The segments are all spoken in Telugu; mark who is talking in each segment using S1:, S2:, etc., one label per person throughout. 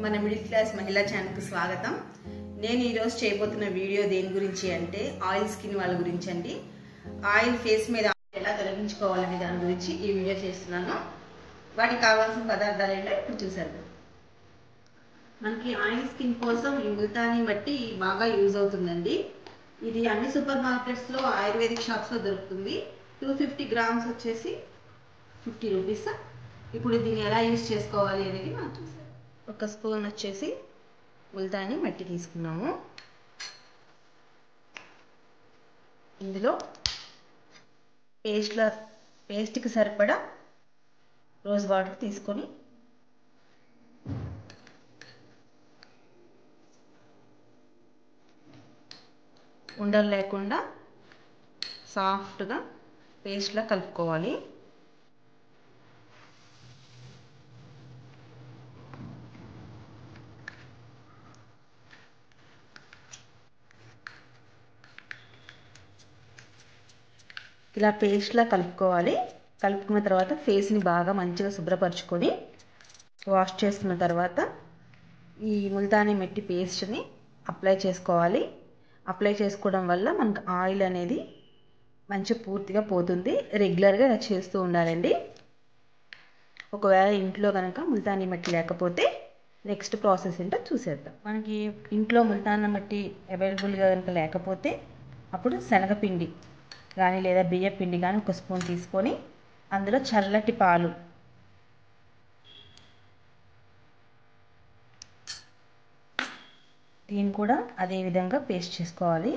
S1: మన మిడిల్ క్లాస్ మహిళా ఛానల్కి స్వాగతం. నేను ఈరోజు చేయబోతున్న వీడియో దేని గురించి అంటే ఆయిల్ స్కిన్ వాళ్ళ గురించి అండి. ఆయిల్ ఫేస్ మీద ఎలా తొలగించుకోవాలనే దాని గురించి ఈ వీడియో చేస్తున్నాను. వాటికి కావాల్సిన పదార్థాలు ఏంటో ఇప్పుడు చూసేద్దాం. మనకి ఆయిల్ స్కిన్ కోసం ఈ ముల్తానీ మట్టి బాగా యూజ్ అవుతుందండి. ఇది అన్ని సూపర్ మార్కెట్స్లో ఆయుర్వేదిక్ షాప్స్లో దొరుకుతుంది. 250 గ్రామ్స్ వచ్చేసి 50 రూపీస్. ఇప్పుడు దీన్ని ఎలా యూజ్ చేసుకోవాలి అనేది మనం చూసాం. ఒక స్పూన్ వచ్చేసి ముల్తానీ మట్టి తీసుకున్నాము. ఇందులో పేస్ట్కి సరిపడా రోజ్ వాటర్ తీసుకొని ఉండలు లేకుండా సాఫ్ట్గా పేస్ట్లా కలుపుకోవాలి. ఇలా పేస్ట్లా కలుపుకోవాలి. కలుపుకున్న తర్వాత ఫేస్ని బాగా మంచిగా శుభ్రపరచుకొని వాష్ చేసుకున్న తర్వాత ఈ ముల్తానీ మట్టి పేస్ట్ని అప్లై చేసుకోవాలి. అప్లై చేసుకోవడం వల్ల మనకు ఆయిల్ అనేది మంచిగా పూర్తిగా పోతుంది. రెగ్యులర్గా ఇలా చేస్తూ ఉండాలండి. ఒకవేళ ఇంట్లో కనుక ముల్తానీ మట్టి లేకపోతే నెక్స్ట్ ప్రాసెస్ ఏంటో చూసేద్దాం. మనకి ఇంట్లో ముల్తానీ మట్టి అవైలబుల్గా కనుక లేకపోతే అప్పుడు శనగపిండి కానీ లేదా బియ్యం పిండి కానీ ఒక స్పూన్ తీసుకొని అందులో చల్లటి పాలు దీన్ని కూడా అదే విధంగా పేస్ట్ చేసుకోవాలి.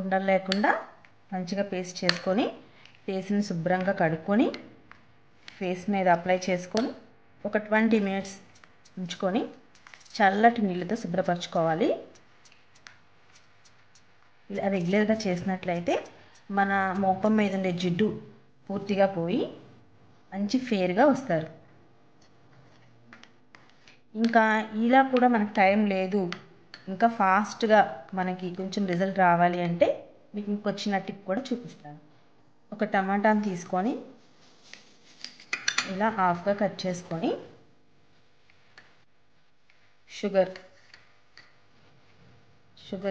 S1: ఉండలు లేకుండా మంచిగా పేస్ట్ చేసుకొని ఫేస్ని శుభ్రంగా కడుక్కొని ఫేస్ మీద అప్లై చేసుకొని ఒక 20 మినిట్స్ ఉంచుకొని చల్లటి నీళ్ళతో శుభ్రపరచుకోవాలి. ఇలా రెగ్యులర్గా చేసినట్లయితే మన ముఖం మీద ఉండే జిడ్డు పూర్తిగా పోయి మంచి ఫేర్గా వస్తారు. ఇంకా ఇలా కూడా మనకు టైం లేదు, ఇంకా ఫాస్ట్గా మనకి కొంచెం రిజల్ట్ రావాలి అంటే మీకు ఇంకొచ్చిన టిప్ కూడా చూపిస్తాను. ఒక టమాటాని తీసుకొని ఇలా హాఫ్గా కట్ చేసుకొని షుగర్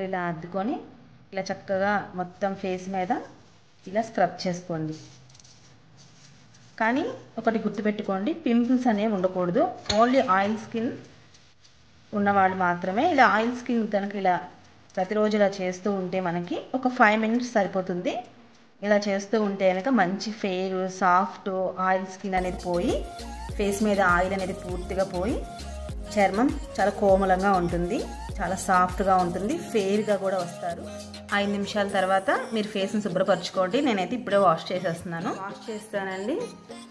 S1: ఇలా అద్దుకొని ఇలా చక్కగా మొత్తం ఫేస్ మీద ఇలా స్క్రబ్ చేసుకోండి. కానీ ఒకటి గుర్తుపెట్టుకోండి, పింపుల్స్ అనేవి ఉండకూడదు. ఓన్లీ ఆయిల్ స్కిన్ ఉన్నవాళ్ళు మాత్రమే ఇలా ఆయిల్ స్కిన్ కనుక ఇలా ప్రతిరోజు ఇలా చేస్తూ ఉంటే మనకి ఒక 5 మినిట్స్ సరిపోతుంది. ఇలా చేస్తూ ఉంటే కనుక మంచి ఫేర్ సాఫ్ట్ ఆయిల్ స్కిన్ అనేది పోయి ఫేస్ మీద ఆయిల్ అనేది పూర్తిగా పోయి చర్మం చాలా కోమలంగా ఉంటుంది, చాలా సాఫ్ట్గా ఉంటుంది, ఫేర్గా కూడా వస్తారు. 5 నిమిషాల తర్వాత మీరు ఫేస్ని శుభ్రపరచుకోండి. నేనైతే ఇప్పుడే వాష్ చేస్తానండి.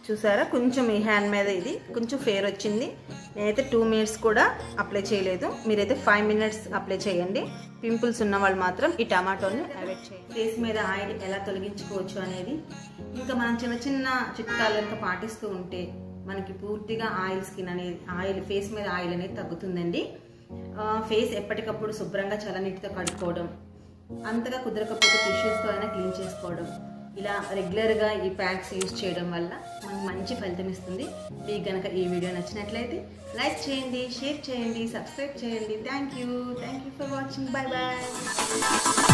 S1: చూసారా, కొంచెం ఈ హ్యాండ్ మీద ఇది కొంచెం ఫేర్ వచ్చింది. నేనైతే 2 మినిట్స్ కూడా అప్లై చేయలేదు. మీరైతే 5 మినిట్స్ అప్లై చేయండి. పింపుల్స్ ఉన్న వాళ్ళు మాత్రం ఈ టమాటోని అవాయిడ్ చేయండి. ఫేస్ మీద ఆయిల్ ఎలా తొలగించుకోవచ్చు అనేది ఇంకా మనం చిన్న చిన్న చిట్కాలు కనుక పాటిస్తూ ఉంటే మనకి పూర్తిగా ఆయిల్ స్కిన్ అనేది ఫేస్ మీద ఆయిల్ అనేది తగ్గుతుందండి. ఫేస్ ఎప్పటికప్పుడు శుభ్రంగా చల్లనీటితో కడుక్కోవడం, అంతగా కుదరకపోతే టిష్యూస్తో అయినా క్లీన్ చేసుకోవడం, ఇలా రెగ్యులర్గా ఈ ప్యాక్స్ యూజ్ చేయడం వల్ల మనకు మంచి ఫలితం ఇస్తుంది. మీకు కనుక ఈ వీడియో నచ్చినట్లయితే లైక్ చేయండి, షేర్ చేయండి, సబ్స్క్రైబ్ చేయండి. Thank you for watching. Bye bye.